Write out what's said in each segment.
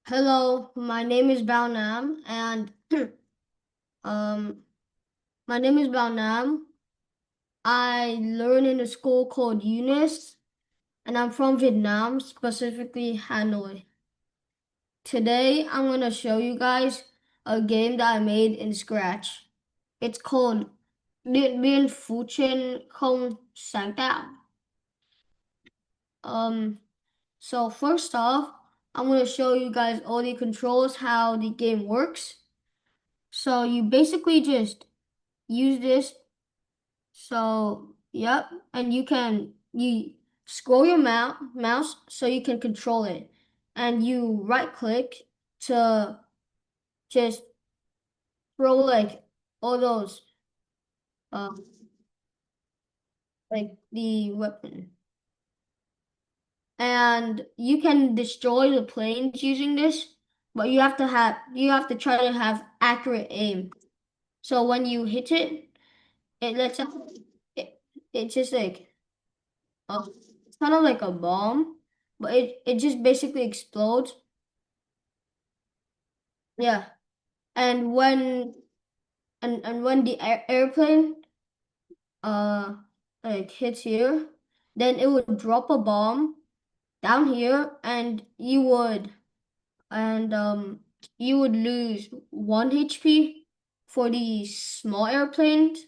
Hello, my name is Nam, and um, my name is Nam. I learn in a school called UNIS, and I'm from Vietnam, specifically Hanoi. Today, I'm gonna show you guys a game that I made in Scratch. It's called Điện Biên Trên, Không, sách. Um, so first off, I'm gonna show you guys all the controls, how the game works. So you basically just use this. So, yep, and you scroll your mouse so you can control it. And you right click to just throw like all those uh like the weapon. And you can destroy the planes using this, but you have to try to have accurate aim. So when you hit it, it lets out it's just like it's kind of like a bomb, but it just basically explodes. Yeah. And when the airplane uh like hits here, then it would drop a bomb down here and you would lose 1 HP for the small airplanes,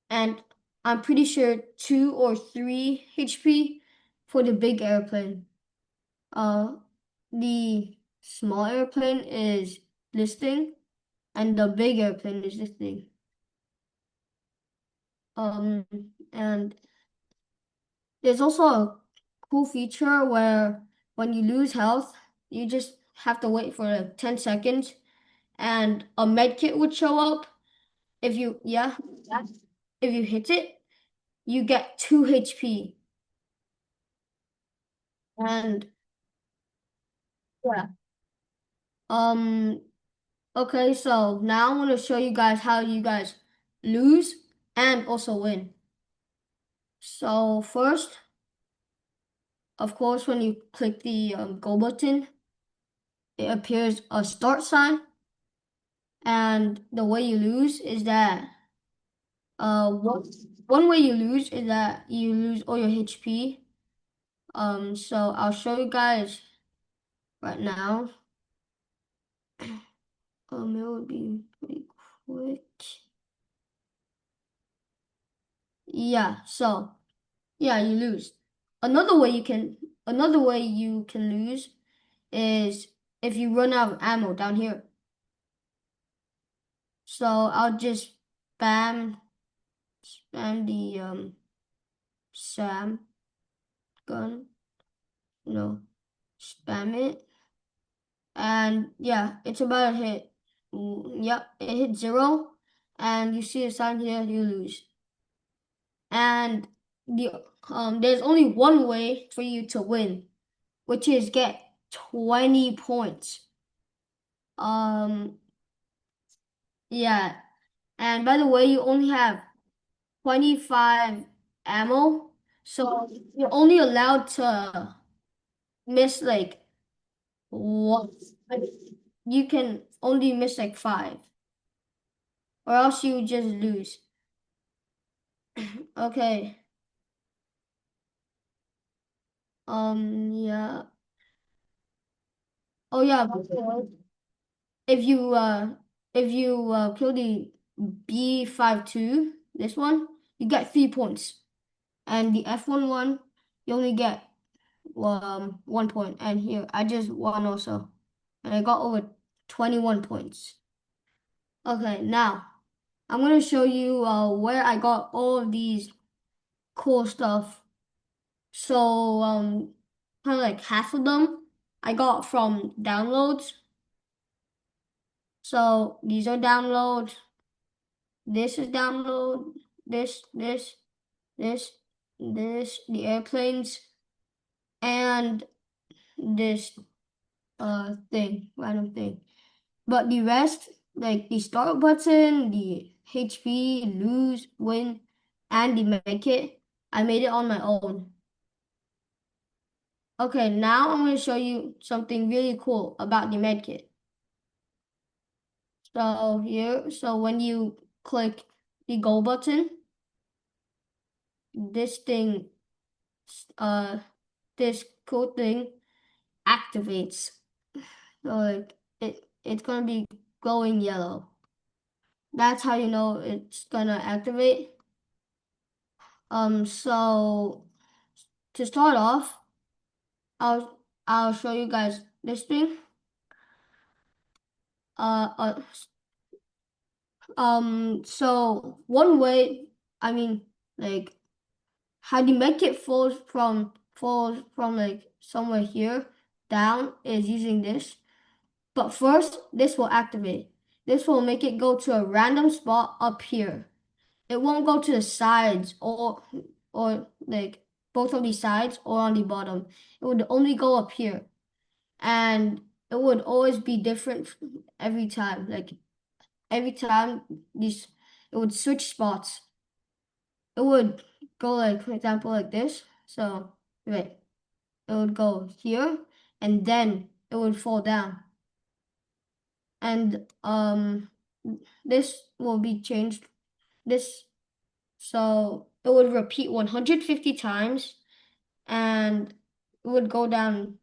and I'm pretty sure 2 or 3 HP for the big airplane. Uh, the small airplane is listing, and the big airplane is listing. Um, and there's also a cool feature where when you lose health, you just have to wait for like 10 seconds, and a med kit would show up. Yeah, if you hit it, you get 2 HP. And yeah. Um, okay, so now I'm gonna show you guys how you guys lose and also win. So first, of course, when you click the go button, it appears a start sign, and the way you lose is that one way you lose is that you lose all your HP. So I'll show you guys right now. It would be pretty quick. Yeah, so yeah, you lose. Another way you can lose is if you run out of ammo down here. So I'll just spam the SAM gun, spam it, and yeah, it's about to hit. Yep, it hit 0, and you see a sign here, you lose. And there's only one way for you to win, which is get 20 points. Um, yeah, and by the way, you only have 25 ammo, so you're only allowed to miss like one. Like, you can only miss like 5, or else you just lose. Okay. Yeah. Oh yeah. If you uh if you kill the B52, this one, you get 3 points, and the F11, you only get 1 point. And here, I just won also, and I got over 21 points. Okay, now I'm gonna show you where I got all of these cool stuff. So kind of like half of them I got from downloads. So these are downloads. This is download. This, the airplanes, and this random thing. But the rest, like the start button, the HP, lose, win, and the make it, I made it on my own. Okay, now I'm going to show you something really cool about the medkit. So here, so when you click the go button, this thing, this cool thing activates. So like it's gonna be glowing yellow. That's how you know it's gonna activate. So to start off, I'll show you guys this thing. Uh, uh so one way, I mean, like how the medkit falls from like somewhere here down is using this. But first, this will activate. This will make it go to a random spot up here. It won't go to the sides or like both of these sides or on the bottom. It would only go up here. And it would always be different every time. Like every time these it would switch spots. It would go like for example like this. So wait, it would go here and then it would fall down. And this will be changed this so it would repeat 150 times and it would go down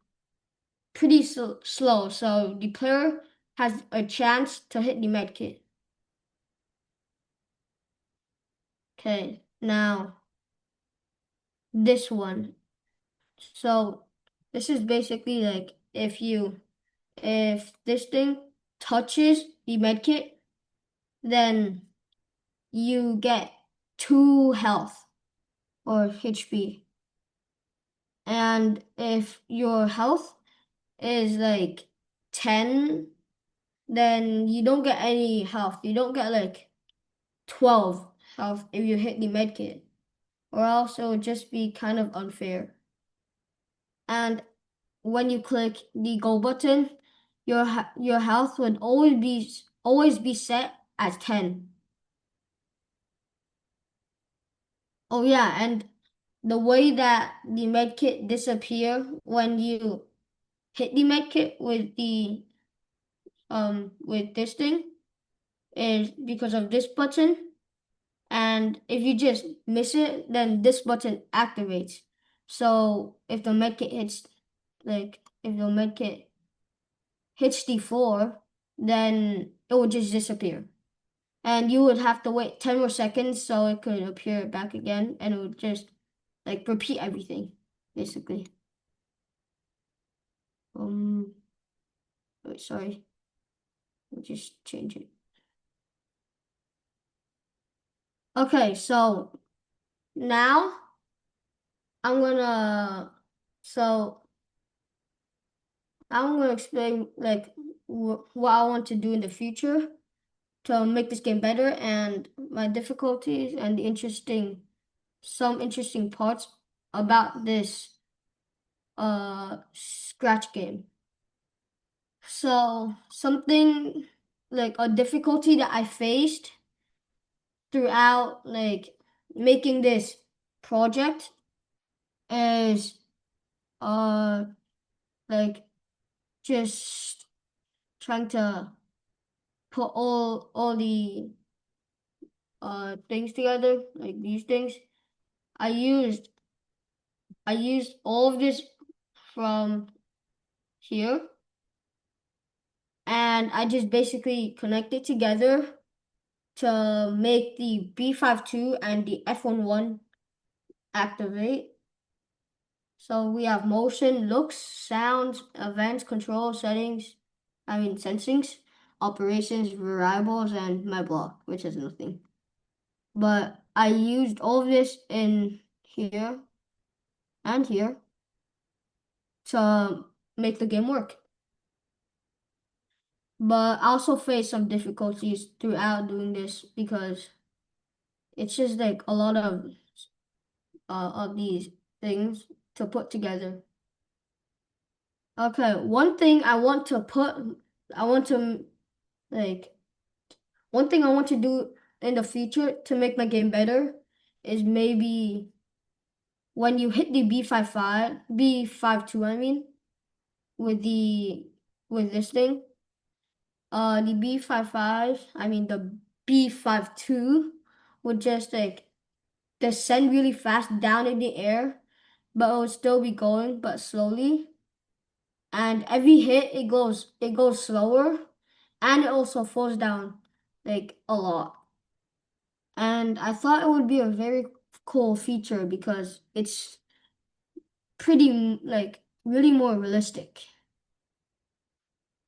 pretty slow so the player has a chance to hit the med kit. Okay, now this one. So this is basically like if this thing touches the med kit, then you get 2 health or HP. And if your health is like 10, then you don't get any health. You don't get like 12 health if you hit the medkit, or else it would just be kind of unfair. And when you click the go button, your health would always be set as 10. Oh yeah, and the way that the medkit disappear when you hit the medkit with this thing is because of this button. And if you just miss it, then this button activates. So if the medkit hits, like if the medkit hits D4, then it will just disappear. And you would have to wait 10 more seconds so it could appear back again, and it would just like repeat everything, basically. Wait, sorry. Let me just change it. Okay, so now I'm gonna so I'm gonna explain like what I want to do in the future to make this game better and my difficulties and some interesting parts about this scratch game. So something like a difficulty that I faced throughout like making this project is uh like just trying to put all the things together, like these things. I used I used all of this from here and I just basically connect it together to make the B52 and the F11 activate. So we have motion, looks, sounds, events, control, settings, sensings, operations, variables, and my block, which is nothing. But I used all of this in here and here to make the game work. But I also faced some difficulties throughout doing this because it's just like a lot of these things to put together. Okay, I want to like one thing I want to do in the future to make my game better is maybe when you hit the B52, I mean, with this thing, the B55, I mean the B52 would just like descend really fast down in the air, but it would still be going, but slowly. And every hit it goes slower, and it also falls down like a lot. And I thought it would be a very cool feature because it's pretty like really more realistic.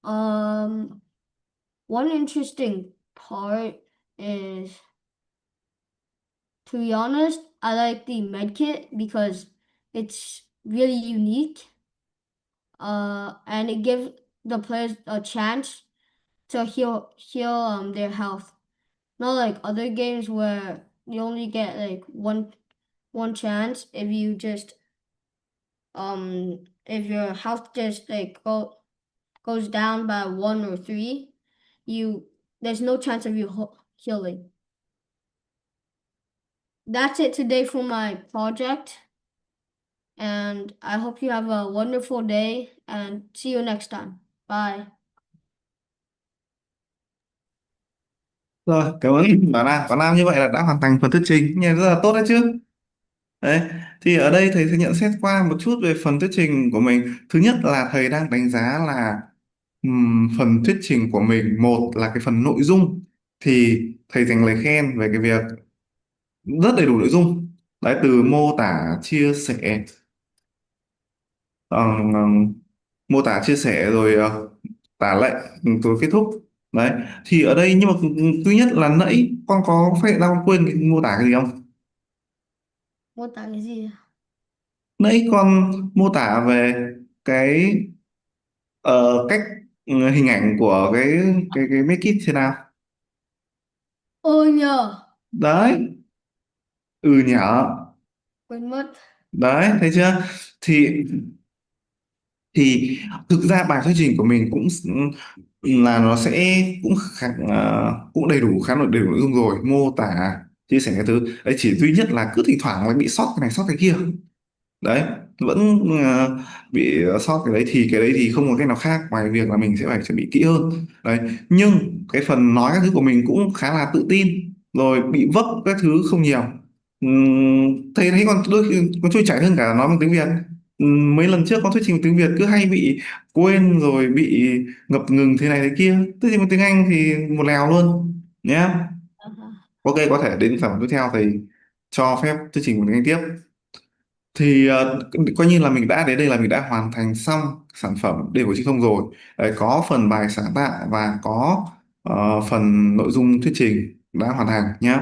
Um, One interesting part is, to be honest, I like the medkit because it's really unique. And it gives the players a chance to heal their health. Not like other games where you only get like one chance if your health just like goes down by 1 or 3, you there's no chance of you healing. That's it today for my project, and I hope you have a wonderful day and see you next time. Bye. Rồi, cảm ơn Bảo Nam, như vậy là đã hoàn thành phần thuyết trình, nghe rất là tốt đấy chứ. Đấy, thì ở đây thầy sẽ nhận xét qua một chút về phần thuyết trình của mình. Thứ nhất là thầy đang đánh giá là phần thuyết trình của mình, một là cái phần nội dung thì thầy dành lời khen về cái việc rất đầy đủ nội dung. Đấy, từ mô tả, chia sẻ, ờ, mô tả, chia sẻ rồi tả lệnh rồi kết thúc. Đấy, thì ở đây nhưng mà thứ nhất là nãy con có phải đang quên cái mô tả cái gì không? Mô tả cái gì? Nãy con mô tả về cái cách hình ảnh của cái make it thế nào. Ôi nhờ, Đấy, ừ nhở. quên mất. Đấy, thấy chưa? Thì thì thực ra bài thuyết trình của mình cũng là nó sẽ cũng đầy đủ, khá là đầy đủ nội dung rồi, mô tả, chia sẻ cái thứ đấy, chỉ duy nhất là cứ thỉnh thoảng là bị sót cái này sót cái kia. Đấy, vẫn bị sót cái đấy, thì cái đấy thì không có cách nào khác ngoài việc là mình sẽ phải chuẩn bị kỹ hơn. Đấy, nhưng cái phần nói các thứ của mình cũng khá là tự tin, rồi bị vấp các thứ không nhiều. Thầy thấy còn đôi khi còn trôi chảy hơn cả nói bằng tiếng Việt. Mấy lần trước con thuyết trình bằng tiếng Việt cứ hay bị quên rồi bị ngập ngừng thế này thế kia, thuyết trình bằng tiếng Anh thì một lèo luôn nhé. Ok, có thể đến sản phẩm tiếp theo thầy cho phép thuyết trình bằng tiếng Anh tiếp. Thì coi như là mình đã đến đây là mình đã hoàn thành xong sản phẩm đề của chị không rồi. Đấy, có phần bài sáng tạo và có phần nội dung thuyết trình đã hoàn thành nhé. Rồi.